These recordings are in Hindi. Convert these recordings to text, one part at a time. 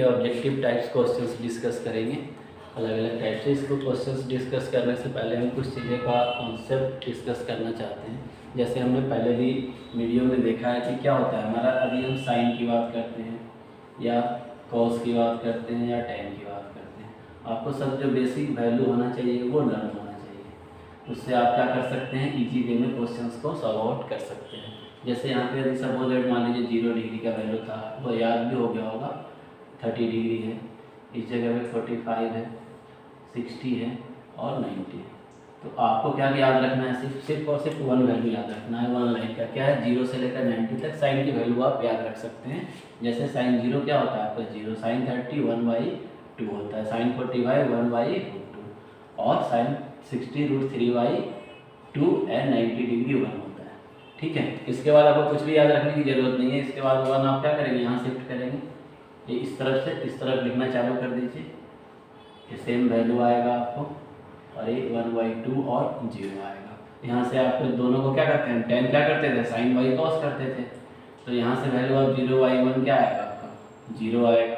ऑब्जेक्टिव टाइप्स क्वेश्चंस डिस्कस करेंगे अलग अलग टाइप से। इसको क्वेश्चंस डिस्कस करने से पहले हम कुछ चीज़ें का कॉन्सेप्ट डिस्कस करना चाहते हैं। जैसे हमने पहले भी वीडियो में देखा है कि क्या होता है हमारा, अभी हम साइन की बात करते हैं या कॉस की बात करते हैं या टेन की बात करते हैं, आपको सब जो बेसिक वैल्यू होना चाहिए वो लर्न होना चाहिए। उससे आप क्या कर सकते हैं, ईजी वे में क्वेश्चंस को सॉल्व आउट कर सकते हैं। जैसे यहाँ पे यदि सपोज दैट मान लीजिए 0 डिग्री का वैल्यू था, वो याद भी हो गया होगा, 30 डिग्री है, इस जगह पे 45 है, 60 है और 90 है। तो आपको क्या याद रखना है, सिर्फ और सिर्फ वन वैल्यू याद रखना है। वन लाइन का क्या है, 0 से लेकर 90 तक साइन की वैल्यू आप याद रख सकते हैं। जैसे साइन 0 क्या होता है आपका 0, साइन 30 1/2 होता है, साइन 45 1/2 और साइन 60 √3/2 एंड 90 डिग्री 1 होता है। ठीक है, इसके बाद आपको कुछ भी याद रखने की जरूरत नहीं है। इसके बाद 1 आप क्या करेंगे, यहाँ शिफ्ट करेंगे, ये इस तरफ से इस तरफ लिखना चालू कर दीजिए, ये सेम वैल्यू आएगा आपको और ये 1/2 और 0 आएगा। यहाँ से आपको दोनों को क्या करते हैं, 10 क्या करते थे, साइन बाई कॉस करते थे, तो यहाँ से वैल्यू ऑफ 0/1 क्या आएगा आपका 0 आएगा।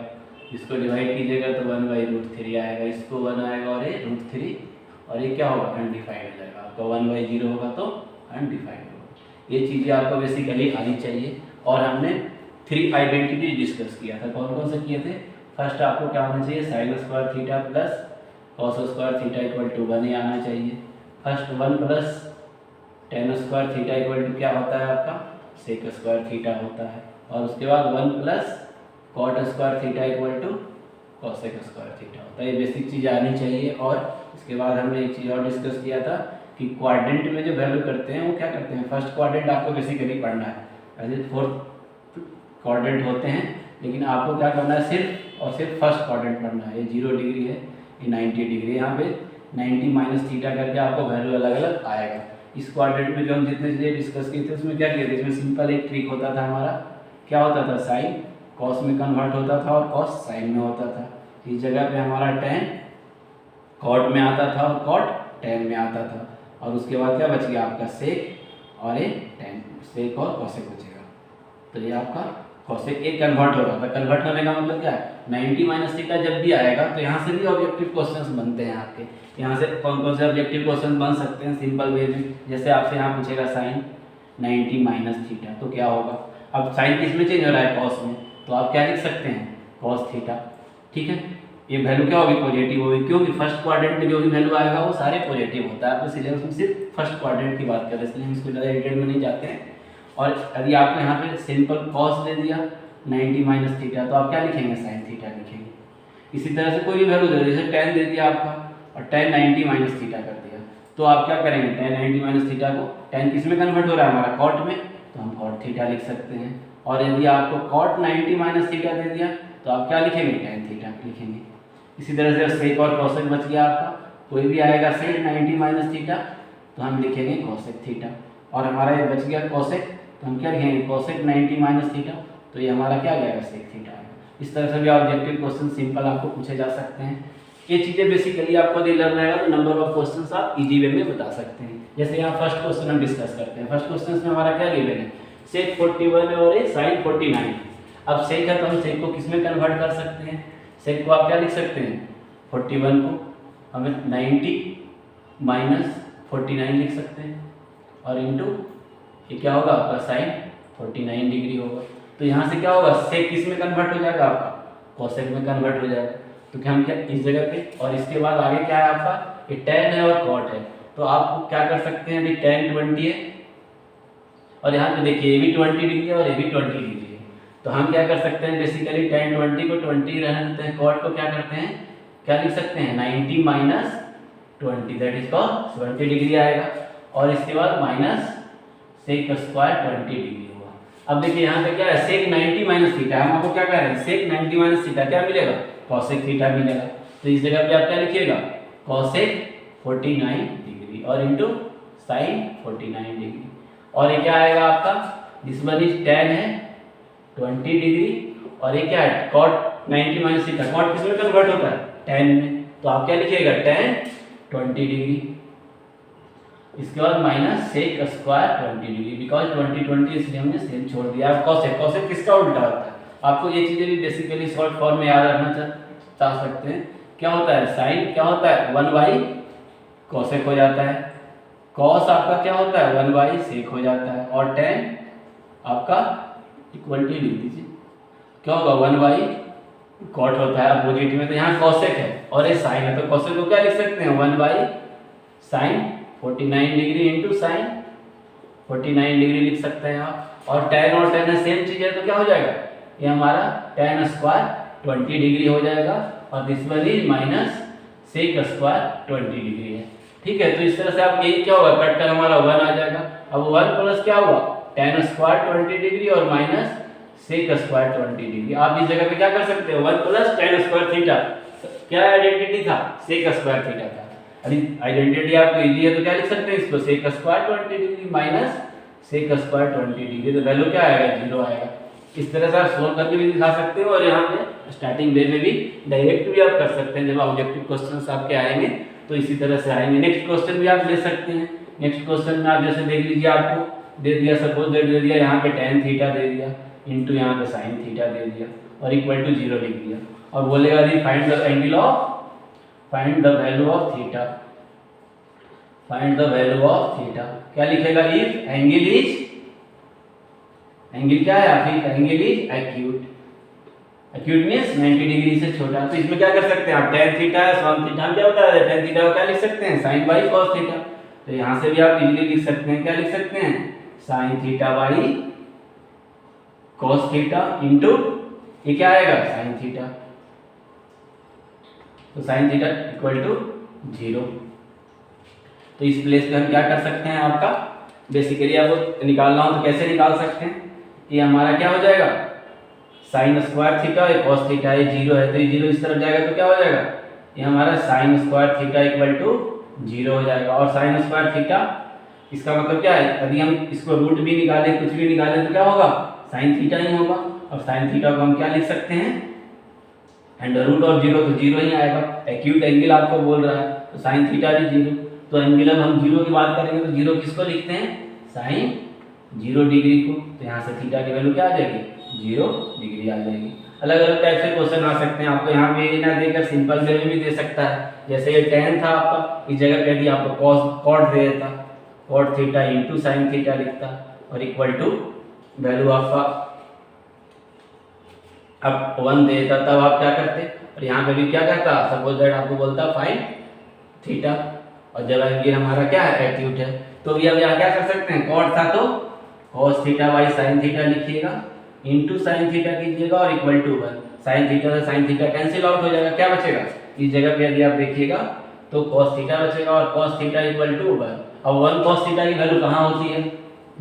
इसको डिवाइड कीजिएगा तो 1/√3 आएगा, इसको 1 आएगा और ये √3 और ये क्या होगा अनडिफाइंड हो जाएगा आपका, 1/0 होगा तो अनडिफाइंड होगा। ये चीज़ें आपको बेसिकली आनी चाहिए। और हमने 3 आइडेंटिटी डिस्कस किया था, कौन कौन से किए थे। फर्स्ट आपको क्या होना चाहिए, sine square theta plus cos square theta equal to 1 ही आना चाहिए। First 1 plus tan square theta equal to क्या होता है आपका, सेक स्क्वायर थीटा होता है। और उसके बाद 1 plus cot square theta equal to cosec square theta होता है। ये बेसिक चीज़ आनी चाहिए। और इसके बाद हमने एक चीज़ और डिस्कस किया था कि क्वाड्रेंट में जो वैल्यू करते हैं वो क्या करते हैं, फर्स्ट क्वाड्रेंट आपको बेसिकली पढ़ना है, ऐसे 4th क्वाड्रेंट होते हैं, लेकिन आपको क्या करना है, सिर्फ और सिर्फ फर्स्ट क्वाड्रेंट पढ़ना है। ये 0 डिग्री है, ये 90 डिग्री, यहाँ पे 90 माइनस थीटा करके आपको वैल्यू अलग अलग आएगा। इस क्वाड्रेंट में जो हम जितने चीज़ें डिस्कस किए थे उसमें क्या किए थे, इसमें सिंपल एक ट्रिक होता था हमारा, क्या होता था, साइन कॉस में कन्वर्ट होता था और कॉस साइन में होता था। इस जगह पे हमारा टेन कॉट में आता था और कॉट टेन में आता था। और उसके बाद क्या बच गया आपका सेक और ये टेन, सेक और कॉसेक बचेगा। तो ये आपका कॉसेक एक कन्वर्ट हो रहा था। कन्वर्ट होने का मतलब क्या है, 90 माइनस थीटा जब भी आएगा तो यहाँ से भी ऑब्जेक्टिव क्वेश्चंस बनते हैं आपके। यहाँ से कौन कौन से ऑब्जेक्टिव क्वेश्चन बन सकते हैं सिंपल वे में। जैसे आपसे यहाँ पूछेगा साइन 90 माइनस थीटा, तो क्या होगा, अब साइन किस में चेंज हो रहा है, कॉस में, तो आप क्या लिख सकते हैं, कॉस थीटा। ठीक है, ये वैल्यू क्या होगी, पॉजिटिव होगी, क्योंकि फर्स्ट क्वाड्रेंट में जो भी वैल्यू आएगा वो सारे पॉजिटिव होता है। आपको सिलेबस में सिर्फ फर्स्ट क्वाड्रेंट की बात करें, इसलिए हम इसको ज़्यादा डिटेल में नहीं जाते हैं। और यदि आपको यहाँ पे सिंपल कॉस दे दिया 90 माइनस थीटा, तो आप क्या लिखेंगे, साइन थीटा लिखेंगे। इसी तरह से कोई भी वैल्यू दे दिया, जैसे 10 दे दिया आपका और 10 90 माइनस थीटा कर दिया, तो आप क्या करेंगे, 10 90 माइनस थीटा को 10 किस में कन्वर्ट हो रहा है हमारा, कॉट में, तो हम कॉट थीटा लिख सकते हैं। और यदि आपको कॉट 90 माइनस थीटा दे दिया तो आप क्या लिखेंगे, टेन थीटा लिखेंगे। इसी तरह से सेक और कॉसेक बच गया आपका, कोई भी आएगा सेक 90 माइनस थीटा तो हम लिखेंगे कॉसेक थीटा। और हमारा ये बच गया कॉसेक, तो हम क्या लिखेंगे, कॉसेक 90 माइनस थीटा, तो ये हमारा क्या आ जाएगा, सेक थीटा आएगा। इस तरह से भी ऑब्जेक्टिव क्वेश्चन सिंपल आपको पूछे जा सकते हैं। ये चीज़ें बेसिकली आपको यदि लर्न रहेगा तो नंबर ऑफ क्वेश्चंस आप इजी वे में बता सकते हैं। जैसे यहाँ फर्स्ट क्वेश्चन हम डिस्कस करते हैं। फर्स्ट क्वेश्चन में हमारा क्या गिवन है, सेक 41 और ये साइन 49। अब सेक है तो हम सेक को किस में कन्वर्ट कर सकते हैं, सेक को आप क्या लिख सकते हैं, 41 को हमें 90 माइनस 49 लिख सकते हैं और इंटू ये क्या होगा आपका साइन 49 डिग्री होगा। तो यहाँ से क्या होगा, सेक किस में कन्वर्ट हो जाएगा आपका, कॉसेक में कन्वर्ट हो जाएगा। तो क्या हम क्या इस जगह पे, और इसके बाद आगे क्या है आपका, ये टेन है और कॉट है, तो आप क्या कर सकते हैं, टेन 20 है और यहाँ पे देखिए ये भी 20 डिग्री है और ये भी 20 डिग्री है। तो हम क्या कर सकते हैं, बेसिकली टेन 20 को 20 रहने देते हैं, कॉट को क्या करते हैं, क्या लिख सकते हैं, 90 minus 20 that is cos 20 degree आएगा। और इसके बाद माइनस सेक स्क्वायर 20 डिग्री होगा। अब देखिए यहाँ पे क्या है, सेक 90 माइनस थीटा, हम आपको क्या कह रहे हैं, सेक 90 माइनस थीटा क्या मिलेगा, कॉसेक थीटा मिलेगा। तो इस जगह पे आप क्या लिखिएगा, कॉसेक 49 डिग्री और इंटू साइन 49 डिग्री। और ये क्या आएगा आपका, दिस वन इज टेन है 20 डिग्री और ये क्या है, कॉट 90 माइनस थीटा, कॉट किस में कन्वर्ट होता है, टेन में, तो आप क्या लिखिएगा, टेन 20 डिग्री। इसके बाद minus sec square 20 degree, because 20 20 इसलिए हमने सेम छोड़ दिया। कॉसेक, कॉसेक किसका उल्टा होता है, आपको ये चीज़ें भी बेसिकली शॉर्ट फॉर्म में याद रखना चाह सकते हैं। क्या होता है साइन, क्या होता है 1 कोसेक हो जाता है, कॉस आपका क्या होता है 1 सेक हो जाता है, और टेन आपका इक्वल टू लिख दीजिए क्या होगा 1 कॉट होता है अपोजिट में, तो यहाँ कोसेक है और ये साइन है, तो कोसेक को क्या लिख सकते हैं 1 sine 49 degree into sine 49 degree लिख सकते हैं आप। और टेन सेम चीज है, तो क्या हो जाएगा ये हमारा टेन स्क्वायर 20 डिग्री हो जाएगा, और this one is minus sec square 20 degree है। ठीक है, तो इस तरह से आप ये क्या होगा कट कर हमारा 1 आ जाएगा। अब 1 प्लस क्या हुआ टेन स्क्वायर 20 डिग्री और माइनस सेक स्क्वायर 20 डिग्री। आप इस जगह पे क्या कर सकते हो 1 प्लस टेन स्क्वायर थीटा, क्या आइडेंटिटी था सेक स्क्वायर थीटा था। अरे आइडेंटिटी आपको इजी है तो क्या लिख सकते हैं इसको sec square 20 degree minus sec square 20 degree, तो वैल्यू क्या आएगा 0 आएगा। इस तरह से आप सोल्व करके भी दिखा सकते हो, और यहाँ पे स्टार्टिंग वे में भी डायरेक्ट भी आप कर सकते हैं। जब ऑब्जेक्टिव क्वेश्चंस आपके आएंगे तो इसी तरह से आएंगे। नेक्स्ट क्वेश्चन भी आप ले सकते हैं। नेक्स्ट क्वेश्चन में आप जैसे देख लीजिए, आपको दे दिया सपोज दैट दे दिया यहाँ पे टेन थीटा दे दिया इंटू यहाँ पे साइन थीटा दे दिया और इक्वल टू 0 लिख दिया, और बोलेगा the find the angle of find the value of theta, find the value of theta. क्या लिखेगा इफ एंगल इज, एंगल क्या है आप angle is acute, acute means 90 degree से छोटा। तो इसमें क्या कर सकते हैं आप टेन थीटा है साइन थीटा, हम क्या होता है टेन थीटा को क्या लिख सकते हैं साइन बाई कॉस थीटा, तो यहाँ से भी आप इजीली लिख सकते हैं। क्या लिख सकते हैं sine theta by cos theta into ये क्या आएगा साइन थीटा, तो साइन थीटा इक्वल टू 0। तो इस प्लेस पे हम क्या कर सकते हैं आपका बेसिकली आपको निकालना हो तो कैसे निकाल सकते हैं, ये हमारा क्या हो जाएगा साइन स्क्वायर थीटा है कॉस थीटा ये 0 है, तो ये 0 इस तरफ जाएगा तो क्या हो जाएगा ये हमारा sine square theta equal to 0 हो जाएगा। और साइन स्क्वायर थीटा इसका मतलब क्या है, यदि हम इसको रूट भी निकालें कुछ भी निकालें तो क्या होगा साइन थीटा ही होगा। और साइन थीटा को हम क्या लिख सकते हैं अंडर रूट ऑफ 0, तो 0 ही आएगा। एक्यूट एंगल आपको बोल रहा है तो साइन थीटा भी 0, तो एंगल अब हम 0 की बात करेंगे तो 0 किसको लिखते हैं साइन 0 डिग्री को, तो यहाँ से थीटा की वैल्यू क्या आ जाएगी 0 डिग्री आ जाएगी। अलग अलग टाइप से क्वेश्चन आ सकते हैं, आपको यहाँ पे ना देकर सिंपल वे में भी दे सकता है। जैसे ये टेन था आपका, इस जगह पे यदि आपको कॉस कॉट दे देता cot theta into sine theta लिखता और इक्वल टू वैल्यू आपका अब 1 दे देता, तब आप क्या करते और यहाँ पे भी क्या करता सपोज दैट आपको बोलता फाइंड थीटा, और जब ये हमारा क्या है एक्यूट है तो ये अब यहाँ क्या कर सकते हैं कॉट था तो cos theta by sine theta लिखिएगा इंटू साइन थीटा कीजिएगा और इक्वल टू 1। साइन थीटा से साइन थीटा कैंसिल आउट हो जाएगा, क्या बचेगा इस जगह पे यदि आप देखिएगा तो cos थीटा बचेगा और cos थीटा इक्वल टू 1। अब 1 cos थीटा की वैल्यू कहाँ होती है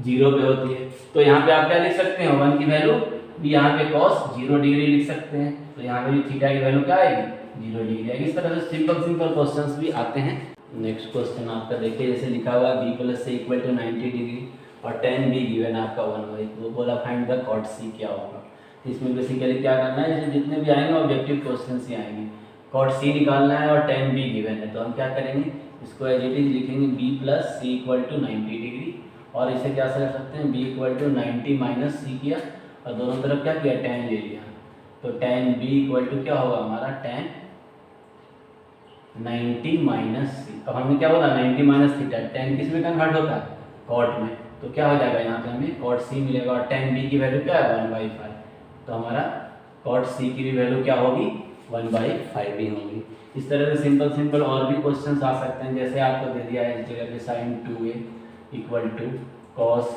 0 पे होती है, तो यहाँ पे आप क्या लिख सकते हैं 1 की वैल्यू भी यहाँ पे cos 0 डिग्री लिख सकते हैं, तो यहाँ पे भी थीटा की वैल्यू क्या आएगी 0 डिग्री आएगी। इस तरह से सिंपल क्वेश्चंस भी आते हैं। नेक्स्ट क्वेश्चन आपका देखिए जैसे लिखा हुआ है b प्लस से इक्वल टू 90 डिग्री और tan b गिवन आपका 1/, वो बोला फाइंड द cot c क्या होगा। तो इसमें बेसिकली क्या करना है, जैसे जितने भी आएंगे ऑब्जेक्टिव क्वेश्चन ही आएंगे, cot c निकालना है और tan b गिवन है, तो हम क्या करेंगे इसको एज इट इज लिखेंगे b plus C equal to 90 degree, और इसे क्या कर सकते हैं b equal to 90 minus C किया और दोनों तरफ क्या किया tan ले लिया, तो tan b इक्वल टू क्या होगा हमारा tan 90 माइनस सी। अब हमने क्या बोला 90 माइनस थीटा, tan किस में कन्वर्ट होता है cot में, तो क्या हो जाएगा यहाँ पे हमें cot c मिलेगा और tan b की वैल्यू क्या है 1/5, तो हमारा cot c की भी वैल्यू क्या होगी 1/5 ही होगी। इस तरह से सिंपल और भी क्वेश्चंस आ सकते हैं, जैसे आपको दे दिया है इस जगह पे sin 2a equal to cos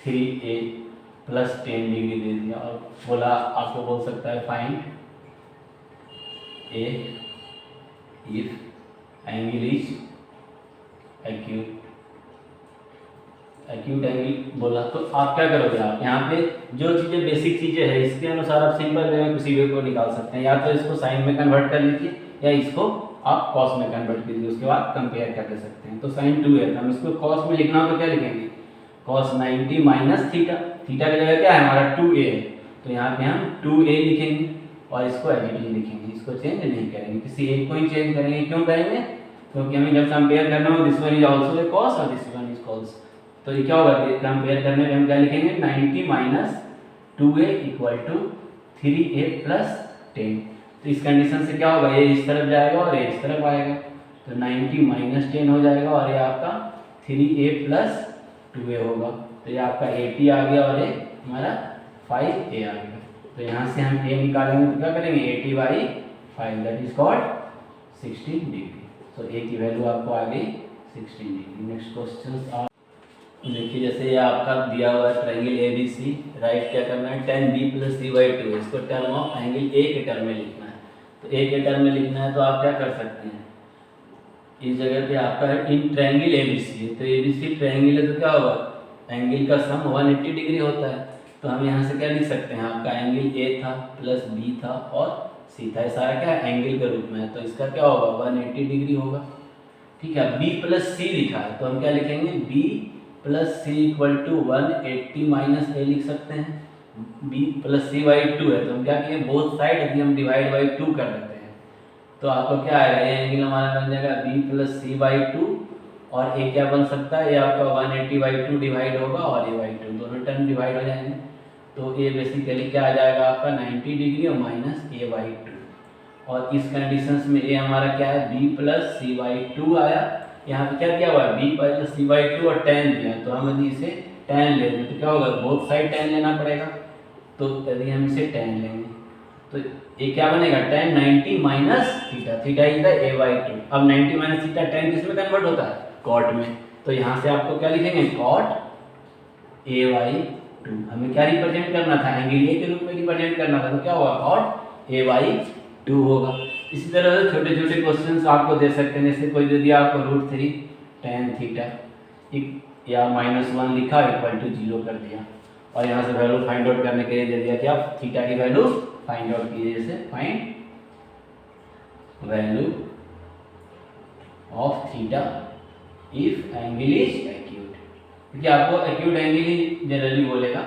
3a plus 10 degree दे दिया और बोला आपको बोल सकता है find a if angle is acute angle बोला, तो आप क्या करोगे आप यहाँ पे जो चीज़ें बेसिक चीज़ें हैं इसके अनुसार आप सिंपल वे में किसी वे को निकाल सकते हैं, या तो इसको साइन में कन्वर्ट कर लीजिए या इसको आप कॉस में कन्वर्ट कीजिए, उसके बाद कंपेयर कर ले सकते हैं। तो sin 2 है तो हम इसको कॉस में लिखना हो तो क्या लिखेंगे cos 90 माइनस थीटा, थीटा की जगह क्या है हमारा 2a है, तो यहाँ पे हम 2a लिखेंगे और इसको एज इट इज लिखेंगे, इसको चेंज नहीं करेंगे, किसी एक को ही चेंज करेंगे। क्यों करेंगे, क्योंकि हमें जब कंपेयर करना हो this one is also a cos और दिस वन इज cos, तो ये क्या होगा कंपेयर करने में हम क्या लिखेंगे 90 minus 2a equal to 3a plus 10। तो इस कंडीशन से क्या होगा, ये इस तरफ जाएगा और ये इस तरफ आएगा, तो 90 माइनस 10 हो जाएगा और ये आपका 3a प्लस 2a होगा। तो ये आपका 80 आ गया और ये हमारा 5a आ गया। तो यहाँ से हम a निकालेंगे तो क्या करेंगे, 80/5 दैट इज कॉल्ड 16 डिग्री। तो a की वैल्यू आपको आ गई 16 डिग्री। नेक्स्ट क्वेश्चन आप देखिए, जैसे ये आपका दिया हुआ है ट्रायंगल ABC, राइट क्या करना है, tan B + C/2, इसको टर्म ऑफ एंगल A के टर्म में लिखना है। तो A के टर्म में लिखना है तो आप क्या कर सकते हैं, इस जगह पे आपका इन ट्रायंगल ABC है, तो ABC ट्रायंगल है तो क्या होगा, एंगल का सम 180 डिग्री होता है। तो हम यहाँ से क्या लिख सकते हैं, आपका एंगल A था प्लस B था और C था, ये सारा क्या एंगल के रूप में है, तो इसका क्या होगा 180 डिग्री होगा। ठीक है, B + C लिखा है तो हम क्या लिखेंगे, B + C = 180 - A लिख सकते हैं। B + C/2 है तो हम क्या किए, बोथ साइड यदि हम डिवाइड बाई 2 कर देते हैं तो आपको क्या आएगा, ये एंगल हमारा बन जाएगा B + C/2 और A क्या बन सकता है, ये आपका 180/2 डिवाइड होगा और A/2 दोनों टर्म डिवाइड हो जाएंगे। तो ये बेसिकली क्या आ जाएगा आपका 90 डिग्री और माइनस A/2। और इस कंडीशंस में A हमारा क्या है, B + C/2 आया। यहाँ पे क्या दिया हुआ है, B + C/2 और tan दिया है, तो हम यदि इसे tan ले लें तो क्या होगा, बोथ साइड tan लेना पड़ेगा। तो यदि हम इसे tan लेंगे तो ये क्या बनेगा, tan 90 minus theta, theta is the A/2। अब 90 माइनस थीटा tan किस में कन्वर्ट होता है, cot में। तो यहाँ से आपको क्या लिखेंगे, cot A/2। हमें क्या रिप्रेजेंट करना था, एंगल A के रूप में रिप्रेजेंट करना था, तो क्या होगा, cot A/2 होगा। इसी तरह से छोटे छोटे क्वेश्चंस आपको दे सकते हैं, जैसे कोई दे दिया आपको √3 tan थीटा या -1 लिखा = 0 कर दिया और यहाँ से वैल्यू फाइंड आउट करने के लिए दे दिया कि आप थीटा की वैल्यू फाइंड आउट कीजिए, जैसे find value of theta if angle is acute, क्योंकि आपको एक्यूट एंगल ही जनरली बोलेगा।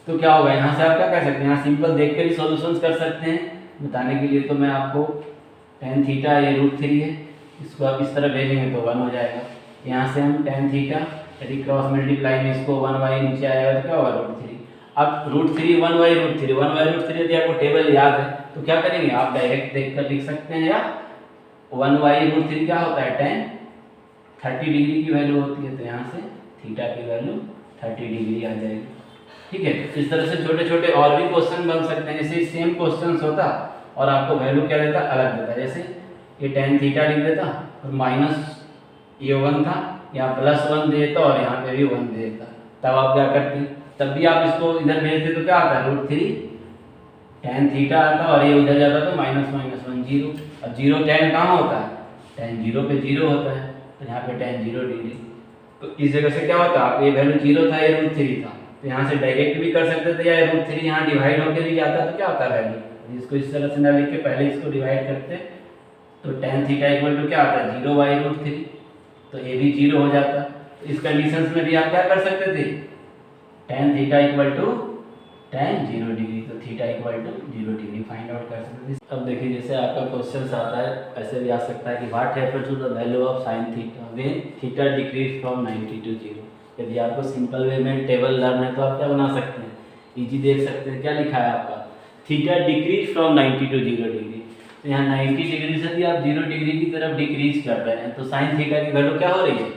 तो क्या होगा, यहाँ से आप क्या कर सकते हैं, यहाँ सिंपल देख कर भी सॉल्यूशंस कर सकते हैं। बताने के लिए तो मैं आपको tan थीटा ये √3 है, इसको आप इस तरह भेजेंगे तो 1 हो जाएगा। यहाँ से हम tan थीटा यदि क्रॉस मल्टीप्लाई में इसको 1/, नीचे आएगा तो क्या होगा √3। अब √3 1/√3 1/√3 यदि आपको टेबल याद है तो क्या करेंगे, आप डायरेक्ट देख कर लिख सकते हैं, या 1/√3 क्या होता है, tan 30 डिग्री की वैल्यू होती है, तो यहाँ से थीटा की वैल्यू 30 डिग्री आ जाएगी। ठीक है, इस तरह से छोटे छोटे और भी क्वेश्चन बन सकते हैं, जैसे सेम क्वेश्चंस होता और आपको वैल्यू क्या देता, अलग देता। जैसे ये tan थीटा लिख देता और माइनस ये 1 था, यहाँ +1 देता और यहाँ पे भी 1 देता, तब आप क्या करते, तब भी आप इसको इधर भेजते तो क्या आता है, √3 tan थीटा आता और ये उधर जाता तो -1 0। अब 0 tan कहाँ होता है, tan 0 पे 0 होता है, तो यहाँ पे tan 0 डिग्री। तो इस जगह से क्या होता है, ये वैल्यू 0 था, ये √3 था, तो यहाँ से डायरेक्ट भी कर सकते थे, या √3 यहाँ डिवाइड होकर भी जाता तो क्या होता है वैल्यू, इसको इस तरह से ना लिख के पहले इसको डिवाइड करते तो tan थीटा = क्या आता है, 0/√3, तो ये भी 0 हो जाता। तो इस कंडीशंस में भी आप क्या कर सकते थे, tan थीटा = tan 0 डिग्री, तो थीटा = 0 डिग्री फाइंड आउट कर सकते थे। अब देखिए, जैसे आपका क्वेश्चन आता है ऐसे भी आ सकता है कि what happens to the value of sin theta when theta decreases from 90 to 0। यदि आपको सिंपल वे में टेबल लर्न है तो आप क्या बना सकते हैं, इजी देख सकते हैं, क्या लिखा है आपका, theta decreases from 90 to 0 degree. तो यहाँ 90 डिग्री से भी आप 0 डिग्री की तरफ डिक्रीज कर रहे हैं, तो sin थीटा की वैल्यू क्या हो रही है,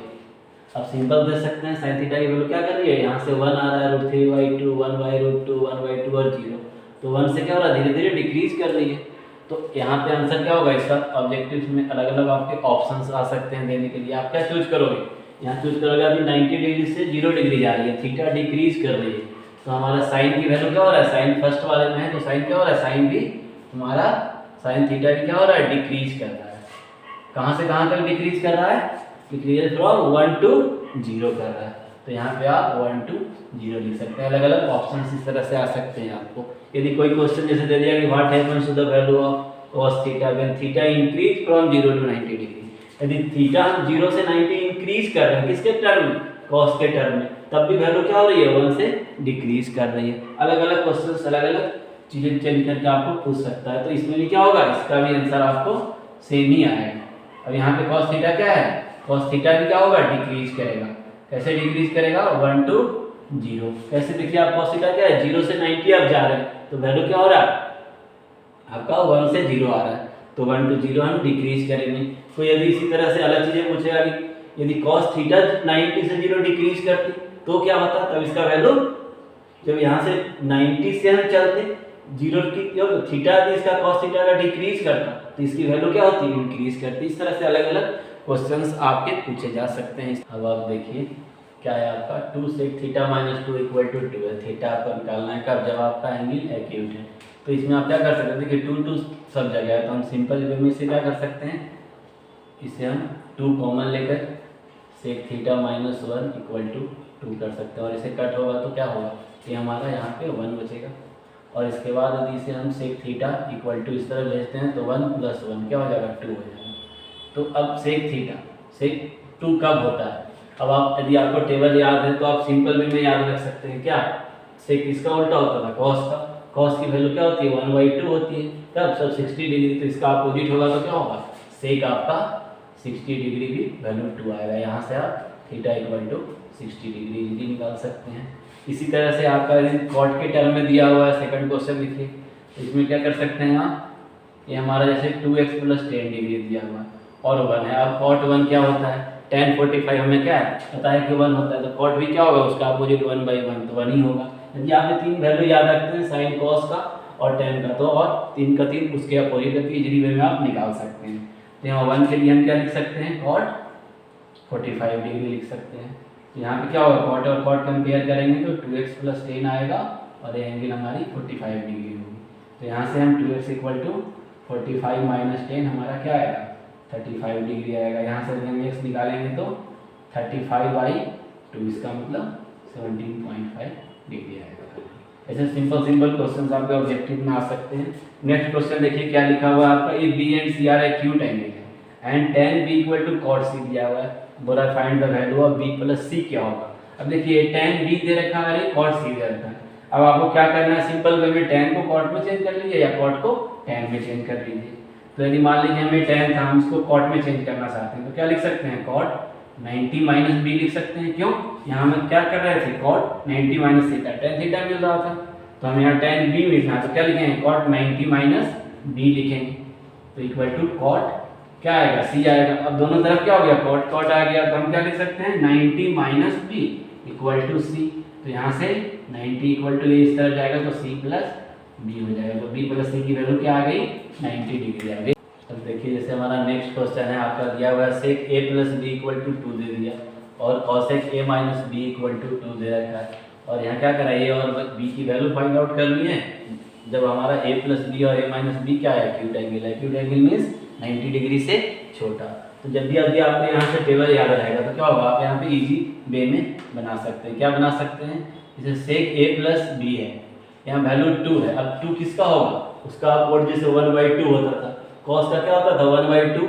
आप सिंपल दे सकते हैं, sin थीटा की वैल्यू क्या कर रही है, यहाँ से 1 आ रहा है, √3/2 1/√2 1/2 और 0, तो 1 से क्या हो रहा है, धीरे धीरे डिक्रीज कर रही है। तो यहाँ पे आंसर क्या होगा इसका, ऑब्जेक्टिव्स में अलग अलग आपके ऑप्शंस आ सकते हैं देने के लिए, आप क्या चूज करोगे, यहाँ चूज करोगे अभी 90 डिग्री से 0 डिग्री जा रही है, थीटा डिक्रीज कर रही है, तो हमारा साइन की वैल्यू क्या हो रहा है, साइन फर्स्ट वाले में है तो साइन क्या हो रहा है, साइन भी हमारा साइन थीटा भी क्या हो रहा है, डिक्रीज कर रहा है। कहाँ से कहाँ तक डिक्रीज कर रहा है, डिक्रीज फ्रॉम 1 to 0 कर रहा है, तो यहाँ पे आप 1 to 0 लिख सकते हैं। अलग अलग ऑप्शन इस तरह से आ सकते हैं आपको। यदि कोई क्वेश्चन जैसे दे दिया कि what happens to the value of cos theta when theta increases from 0 to 90 degree, यदि थीटा हम 0 से 90 इंक्रीज कर रहे हैं किसके टर्म में, cos के टर्म में, तब भी वैल्यू क्या हो रही है, 1 से डिक्रीज कर रही है। अलग अलग क्वेश्चंस अलग अलग चीजें चेंज करके आपको पूछ सकता है, तो इसमें भी क्या होगा, इसका भी आंसर आपको सेम ही आएगा। अब यहाँ पे cos थीटा क्या है, cos थीटा भी क्या होगा, डिक्रीज करेगा। कैसे डिक्रीज करेगा, 1 to जीरो। कैसे देखिए आप cos थीटा क्या है, 0 से 90 आप जा रहे हैं तो वैल्यू क्या हो रहा है आपका 1 से 0 आ रहा है, तो 1 to 0 हम डिक्रीज करेंगे। तो यदि इसी तरह से अलग चीजें पूछेगा कि यदि cos थीटा 90 से 0 डिक्रीज करती तो क्या होता, तब इसका वैल्यू जब यहाँ से 90 से हम चलते 0 की जब थीटा थी इसका cos थीटा का डिक्रीज करता तो इसकी वैल्यू क्या होती है, इंक्रीज करती। इस तरह से अलग अलग क्वेश्चंस आपके पूछे जा सकते हैं। अब आप देखिए क्या है आपका 2 sec theta minus 2 equal to 2 है। थीटा आपको निकालना है कब, जब आपका एंगल एक्यूट है। तो इसमें आप क्या कर सकते हैं, देखिए 2 सब जगह है तो हम सिंपल वे में इसे क्या कर सकते हैं, इसे हम 2 कॉमन लेकर sec theta minus 1 equal to 2 कर सकते हैं और इसे कट होगा तो क्या होगा, ये हमारा यहाँ पे 1 बचेगा। और इसके बाद यदि इसे हम sec थीटा इक्वल टू इस तरह भेजते हैं तो 1 प्लस 1 क्या हो जाएगा, 2 हो जाएगा। तो अब sec थीटा sec 2 कब होता है, अब आप यदि आपको टेबल याद है तो आप सिंपल वे में याद रख सकते हैं क्या, sec इसका उल्टा होता था cos का, cos की वैल्यू क्या होती है 1/2 होती है, तब सब 60 डिग्री, तो इसका अपोजिट होगा तो क्या होगा sec आपका 60 डिग्री भी वैल्यू 2 आएगा। यहाँ से आप theta equal to 60 degree easily निकाल सकते हैं। इसी तरह से आपका कॉट के टर्म में दिया हुआ है सेकंड क्वेश्चन लिखिए, तो इसमें क्या कर सकते हैं आप, ये हमारा जैसे 2x प्लस 10 डिग्री दिया हुआ है और 1 है। अब कॉट 1 क्या होता है, tan 45 हमें क्या है पता है कि 1 होता है, तो कॉट भी क्या होगा उसका अपोजिट 1/1 तो 1 ही होगा। यदि आप ये तीन वैल्यू याद रखते हैं साइन कॉस का और tan का, तो और 3 का 3 उसके अपोजिट है, इजीली वे में आप निकाल सकते हैं। तो यहाँ 1 के लिए हम क्या लिख सकते हैं, कॉट 45 डिग्री लिख सकते हैं। तो यहाँ पे क्या होगा, कॉट और कॉट कंपेयर करेंगे तो 2x प्लस 10 आएगा और ये एंगल हमारी 45 डिग्री होगी। तो यहाँ से हम 2x इक्वल टू 45 माइनस 10 हमारा क्या आएगा 35 डिग्री आएगा। यहाँ से हम x निकालेंगे तो 35/2 इसका मतलब 17.5 डिग्री आएगा। ऐसे सिंपल क्वेश्चंस आपके ऑब्जेक्टिव में आ सकते हैं। नेक्स्ट क्वेश्चन देखिए क्या लिखा हुआ है आपका, A B and C are acute angle है एंड tan b equal to cot c दिया हुआ है, बोला find the value of b plus c क्या होगा। अब देखिए tan b दे रखा है और cot c दे रखा है। अब आपको क्या करना है, सिंपल वे में tan को cot में चेंज कर लीजिए या cot को tan में चेंज कर लीजिए। तो यदि मान लीजिए हमें tan था, हम इसको cot में चेंज करना चाहते हैं तो क्या लिख सकते हैं, cot 90 माइनस b लिख सकते हैं। क्यों, यहाँ हम क्या कर रहे थे, cot 90 minus theta, tan theta मिल रहा था तो हम यहाँ tan b लिखना है तो क्या लिखेंगे, cot 90 माइनस b लिखेंगे तो इक्वल टू cot क्या आएगा, c आएगा। अब दोनों तरफ क्या हो गया, cot cot आ गया तो हम क्या लिख सकते हैं 90 minus b equal to c। तो यहाँ से 90 इक्वल टू इस तरफ जाएगा तो c प्लस b हो जाएगा। तो b प्लस c की वैल्यू क्या आ गई, 90 डिग्री आ गई। अब देखिए जैसे हमारा नेक्स्ट क्वेश्चन है आपका दिया हुआ है sec a plus b equal to 2 दे दिया और cosec a minus b equal to 2 दे रखा है और यहाँ क्या करा a और b की वैल्यू फाइंड आउट करनी है। जब हमारा a प्लस b और a माइनस b क्या है, एक्यूट एंगल है। एक्यूट एंगल मीन्स 90 डिग्री से छोटा। तो जब भी अभी आपको यहाँ से टेबल याद रहेगा तो क्या होगा, आप यहाँ पे इजी वे में बना सकते हैं। क्या बना सकते हैं, जैसे sec a प्लस b है, यहाँ वैल्यू 2 है। अब 2 किसका होगा, उसका अपोजिट जैसे 1/2 होता था, cos का क्या होता था 1/2,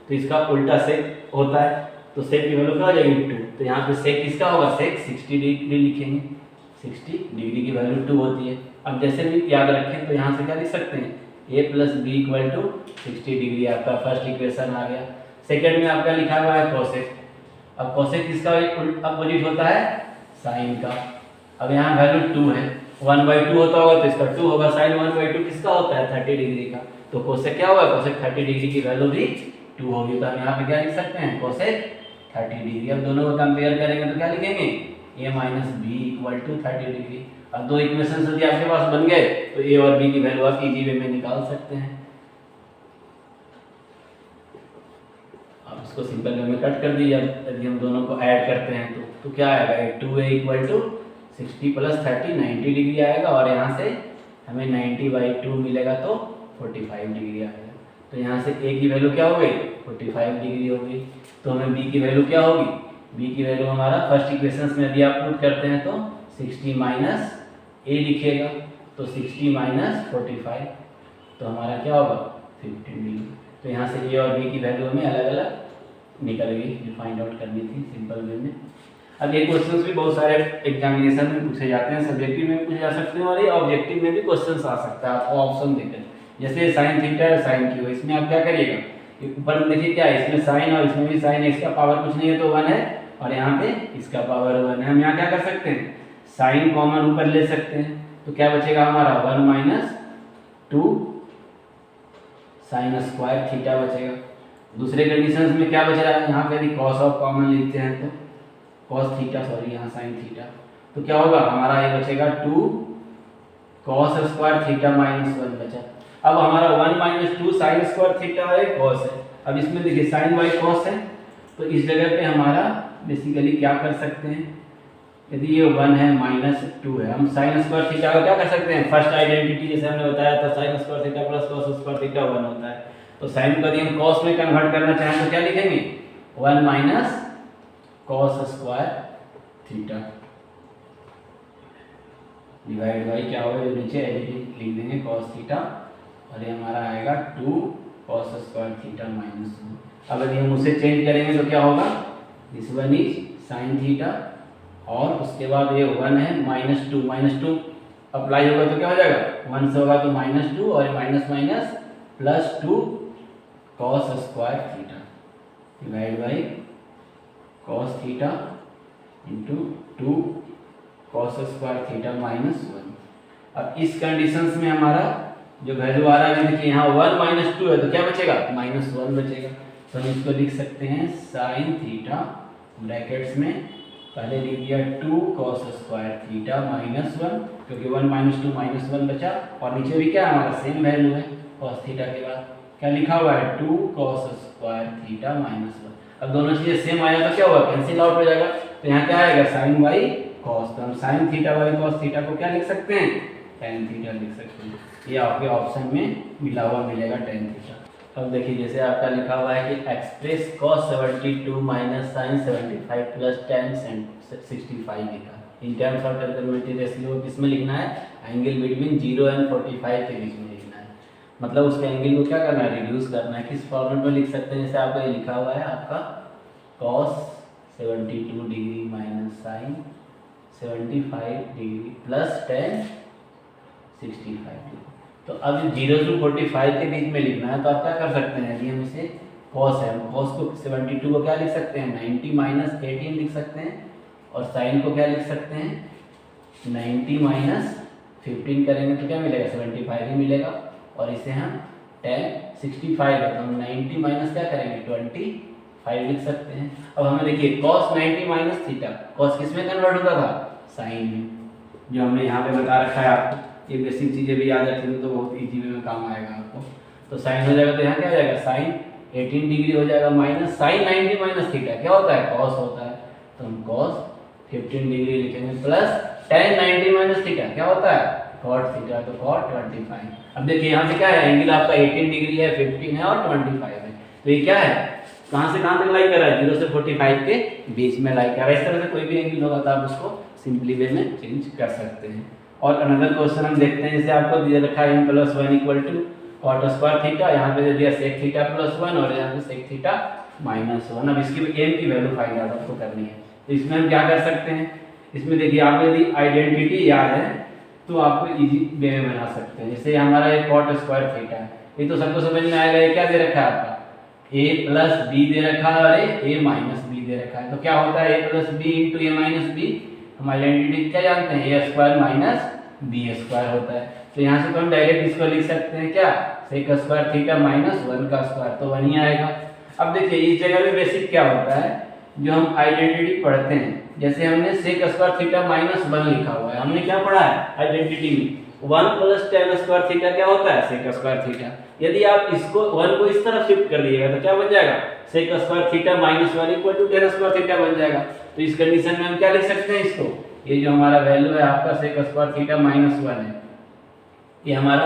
तो इसका उल्टा sec होता है तो sec की वैल्यू क्या हो जाएगी 2। तो यहाँ पे sec किसका होगा, sec 60 डिग्री लिखेंगे, 60 डिग्री की वैल्यू 2 होती है। अब जैसे भी याद रखें तो यहाँ से क्या लिख सकते हैं, a plus B equal to 60 degree आपका फर्स्ट इक्वेशन आ गया। सेकंड में आपका लिखा हुआ है cosec। अब cosec किसका अपोजिट होता है, sin का। अब यहाँ वैल्यू 2 है, 1/2 होता होगा तो इसका 2 होगा, sin 1/2 किसका होता है 30 डिग्री का, तो cosec क्या होगा, cosec 30 डिग्री की वैल्यू भी 2 होगी। तो हम यहाँ पे क्या लिख सकते हैं, cosec 30 डिग्री। अब दोनों को कंपेयर करेंगे तो क्या लिखेंगे, a minus B equal to 30 degree. अब दो इक्वेशन यदि आपके पास बन गए तो a और b की वैल्यू आप इजी वे में निकाल सकते हैं। अब इसको सिंपल वे में कट कर दीजिए। यदि हम दोनों को ऐड करते हैं तो क्या आएगा, 2a equal to 60 plus 30 90 degree आएगा और यहाँ से हमें 90/2 मिलेगा तो 45 डिग्री आएगा। तो यहाँ से a की वैल्यू क्या हो गई, 45 डिग्री हो गई। तो हमें b की वैल्यू क्या होगी, b की वैल्यू हमारा फर्स्ट इक्वेशन में यदि आप पुट करते हैं तो 60 माइनस a लिखिएगा तो 60 माइनस 45 तो हमारा क्या होगा 15 डिग्री। तो यहाँ से a और b की वैल्यू हमें अलग अलग निकल गई जो फाइंड आउट करनी थी सिंपल वे में। अब ये क्वेश्चंस भी बहुत सारे एग्जामिनेशन में पूछे जाते हैं, सब्जेक्टिव में पूछे जा सकते हैं और ये ऑब्जेक्टिव में भी क्वेश्चंस आ सकता है आपको ऑप्शन देकर। जैसे साइन थीटा और साइन क्यू, इसमें आप क्या करिएगा, ऊपर में देखिए क्या है, इसमें साइन और इसमें भी साइन, इसका पावर कुछ नहीं है तो 1 है और यहाँ पे इसका पावर 1 है। हम यहाँ क्या कर सकते हैं, साइन कॉमन ऊपर ले सकते हैं, तो क्या बचेगा हमारा 1 माइनस 2 साइन स्क्वायर थीटा बचेगा। दूसरे कंडीशंस में क्या बच रहा है, यहाँ पे यदि कॉस ऑफ कॉमन लेते हैं तो कॉस थीटा, सॉरी यहाँ साइन थीटा, तो क्या होगा हमारा ये बचेगा 2 कॉस स्क्वायर थीटा माइनस 1 बचा। अब हमारा 1 माइनस 2 साइन स्क्वायर थीटा है, कॉस है। अब इसमें देखिए साइन बाई कॉस है, तो इस जगह पे हमारा बेसिकली क्या कर सकते हैं, यदि ये 1 है माइनस 2 है, हम साइन स्क्वायर थीटा का क्या कर सकते हैं, फर्स्ट आइडेंटिटी जैसे हमने बताया था sign square theta plus cos square theta 1 होता है। तो साइन को यदि हम कॉस में कन्वर्ट करना चाहें तो क्या लिखेंगे 1 minus cos square theta divide by क्या होगा, जो नीचे एडिटिव लिख देंगे कॉस थीटा, और ये हमारा आएगा 2 कॉस स्क्वायर थीटा माइनस 1। अब यदि हम उसे चेंज करेंगे तो क्या होगा, this one is sine theta, और उसके बाद ये 1 है माइनस 2 अप्लाई होगा तो क्या हो जाएगा 1 से होगा तो -2, और minus minus plus 2 cos square theta divide by cos theta into 2 cos square theta minus 1। अब इस कंडीशंस में हमारा जो वैल्यू आ रहा है, देखिए यहाँ 1 माइनस 2 है तो क्या बचेगा -1 बचेगा। तो हम इसको लिख सकते हैं साइन थीटा ब्रैकेट्स में पहले लिख दिया 2 कॉस स्क्वायर थीटा माइनस 1, क्योंकि 1 माइनस 2 माइनस 1 बचा, और नीचे भी क्या हमारा सेम वैल्यू है कॉस थीटा के बाद क्या लिखा हुआ है 2 कॉस स्क्वायर थीटा माइनस 1। अब दोनों चीजें सेम आया तो क्या होगा कैंसिल आउट हो जाएगा, तो यहाँ क्या आएगा साइन बाई कॉस, तो हम sine theta by cos theta को क्या लिख सकते हैं tan थीटा लिख सकते हैं। ये आपके ऑप्शन में मिला हुआ मिलेगा tan थीटा। अब देखिए जैसे आपका लिखा हुआ है कि express cos 72 minus sine 75 plus tan 65 लिखा। In terms of trigonometry ratio किसमें लिखना है, एंगल बिटवीन 0 एंड 45 के बीच में लिखना है, मतलब उसके एंगल को क्या करना है रिड्यूस करना है। किस फॉर्मेट में लिख सकते हैं, जैसे आपका ये लिखा हुआ है आपका cos 72 degree minus sine 75 degree plus tan 65। तो अब 0 to 45 के बीच में लिखना है, तो आप क्या कर सकते हैं, यदि हम इसे cos है, cos को 72 को क्या लिख सकते हैं 90 माइनस 18 लिख सकते हैं, और साइन को क्या लिख सकते हैं 90 माइनस 15 करेंगे तो क्या मिलेगा 75 ही मिलेगा, और इसे हम tan 65 है तो हम 90 माइनस क्या करेंगे 25 लिख सकते हैं। अब हमें देखिए cos 90 माइनस थीटा, cos किस में कन्वर्ट होता था साइन में, जो हमने यहाँ पे बता रखा है आपको। ये बेसिक चीज़ें भी याद रखी तो बहुत इजी वे में काम आएगा आपको। तो साइन हो जाएगा तो यहाँ क्या हो जाएगा साइन 18 डिग्री हो जाएगा माइनस साइन 90 माइनस थीटा क्या होता है कॉस होता है, तो हम कॉस 15 डिग्री लिखेंगे प्लस tan 90 माइनस थीटा क्या होता है cot थीटा, तो cot 25। अब देखिए यहाँ से क्या है एंगल आपका 18 डिग्री है 15 है और 25 है, तो ये क्या है कहाँ से कहाँ तक लाई कर रहा है 0 से 45 के बीच में लाई कर रहा है। इस तरह से कोई भी एंगल होगा तो आप उसको सिंपली वे में चेंज कर सकते हैं। और अनदर क्वेश्चन हम देखते हैं, जैसे आपको दिया रखा है m+1 equal to cot square theta, यहाँ पे दे दिया सेक थीटा +1 और यहाँ पे सेक थीटा -1। अब इसकी m की वैल्यू फाइंड आउट आपको करनी है, तो इसमें हम क्या कर सकते हैं, इसमें देखिए आप यदि आइडेंटिटी याद है तो आपको इजी वे में बना सकते हैं। जैसे हमारा एक कॉट स्क्वायर थीटा है, ये तो सबको समझ में आएगा, ये क्या दे रखा है आपका a+b दे रखा है और a-b दे रखा है, तो क्या होता है a+b इंटू a-b, हम आइडेंटिटी क्या जानते हैं a square minus b square होता है। तो यहाँ से तो हम डायरेक्ट इसको लिख सकते हैं क्या सेक स्क्वायर थीटा -1 का स्क्वायर, तो 1 ही आएगा। अब देखिए इस जगह पे बेसिक क्या होता है जो हम आइडेंटिटी पढ़ते हैं, जैसे हमने सेक स्क्वायर थीटा -1 लिखा हुआ है, हमने क्या पढ़ा है आइडेंटिटी में 1 + tan स्क्वायर थीटा क्या होता है सेक स्क्वायर थीटा। यदि आप इसको 1 को इस तरफ शिफ्ट कर दिएगा तो क्या बन जाएगा sec square theta -1 = tan square theta बन जाएगा। तो इस कंडीशन में हम क्या लिख सकते हैं इसको, ये जो हमारा वैल्यू है आपका सेक स्क्वायर थीटा -1 है, ये हमारा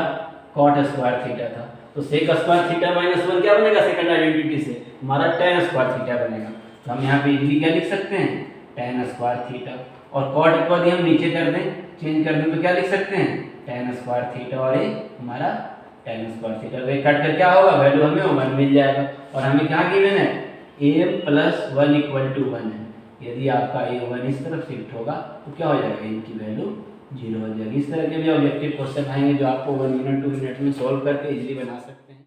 कॉट स्क्वायर थीटा था, तो सेक स्क्वायर थीटा -1 क्या बनेगा सेकंड आइडेंटिटी से हमारा tan स्क्वायर थीटा बनेगा। तो हम यहाँ पे इजीली क्या लिख सकते हैं tan स्क्वायर थीटा, और कॉट को यदि हम नीचे कर दें चेंज कर दें तो क्या लिख सकते हैं tan स्क्वायर थीटा, और ये हमारा tan स्क्वायर थीटा, तो ये कट कर क्या होगा वैल्यू हमें 1 मिल जाएगा। और हमें क्या गिवन है a+1 = 1 है, यदि आपका a1 इस तरफ शिफ्ट होगा तो क्या हो जाएगा इनकी वैल्यू 0 हो जाएगी। इस तरह के भी ऑब्जेक्टिव क्वेश्चन आएंगे जो आपको 1 मिनट 2 मिनट में सॉल्व करके इजीली बना सकते हैं।